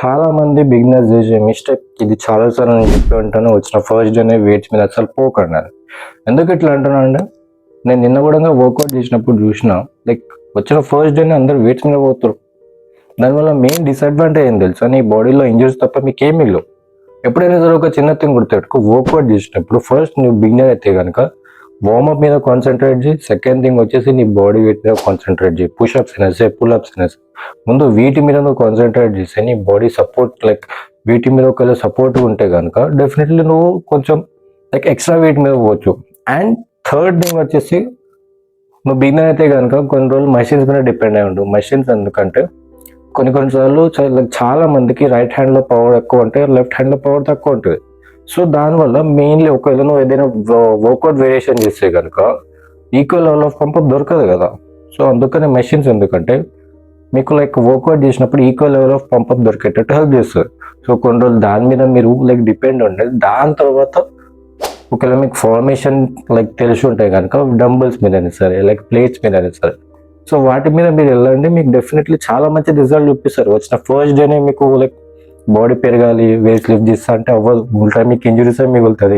చాలా మంది బిగినర్స్ చేసే మిస్టేక్ ఇది చాలా సార్లు నేను చెప్పి ఉంటాను. వచ్చిన ఫస్ట్ డేనే వెయిట్స్ మీద అసలు పోకండి. ఎందుకు ఇట్లా అంటున్నాను అంటే, నేను నిన్న కూడా వర్కౌట్ చేసినప్పుడు చూసిన, లైక్ వచ్చిన ఫస్ట్ డేనే అందరు వెయిట్స్ మీద పోతారు. దానివల్ల మెయిన్ డిసడ్వాంటేజ్ ఏం తెలుసా, నీ బాడీలో ఇంజరీస్ తప్ప మీకు ఏమి లేవు. ఎప్పుడైనా సరే ఒక చిన్న థింగ్ గుర్తుపెట్టుకో, వర్కౌట్ చేసినప్పుడు ఫస్ట్ నువ్వు బిగినర్ అయితే కనుక వార్మప్ మీద కాన్సన్ట్రేట్ చేయి. సెకండ్ థింగ్ వచ్చేసి నీ బాడీ వెయిట్ మీద కాన్సన్ట్రేట్ చేయి. పుషప్స్ అయినా సరే, పుల్అప్స్ అయినా సరే, ముందు వీటి మీద నువ్వు కాన్సన్ట్రేట్ చేస్తే నీ బాడీ సపోర్ట్, లైక్ వీటి మీద ఒకవేళ సపోర్ట్ ఉంటే కనుక డెఫినెట్లీ నువ్వు కొంచెం లైక్ ఎక్స్ట్రా వెయిట్ మీద పోవచ్చు. అండ్ థర్డ్ థింగ్ వచ్చేసి, నువ్వు బిగినర్ అయితే కనుక కొన్ని రోజులు మషిన్స్ మీద డిపెండ్ అయి ఉండు. మషిన్స్ ఎందుకంటే కొన్నిసార్లు చాలా మందికి రైట్ హ్యాండ్లో పవర్ ఎక్కువ ఉంటే లెఫ్ట్ హ్యాండ్లో పవర్ తక్కువ ఉంటుంది. సో దానివల్ల మెయిన్లీ ఒకవేళ నువ్వు ఏదైనా వర్కౌట్ వేరియేషన్ చేస్తే కనుక ఈక్వల్ లెవెల్ ఆఫ్ పంప్ దొరకదు కదా. సో అందుకనే మెషిన్స్ ఎందుకంటే మీకు లైక్ వర్కౌట్ చేసినప్పుడు ఈక్వల్ లెవెల్ ఆఫ్ పంప్ దొరికేటట్టు హెల్ప్ చేస్తారు. సో కొన్ని రోజులు దాని మీద మీరు లైక్ డిపెండ్ ఉండాలి. దాని తర్వాత ఒకవేళ మీకు ఫార్మేషన్ లైక్ తెలిసి ఉంటాయి కనుక డంబుల్స్ మీద అయినా సరే, లైక్ ప్లేట్స్ మీద అయినా సరే, సో వాటి మీద మీరు వెళ్ళండి. మీకు డెఫినెట్లీ చాలా మంచి రిజల్ట్ చూపిస్తారు. వచ్చిన ఫస్ట్ డేనే మీకు లైక్ బాడీ పెరగాలి, వెయిట్ లిఫ్ట్ చేస్తా అంటే అవ్వదు. ఉల్టా మీకు ఇంజరీస్ మిగులుతుంది.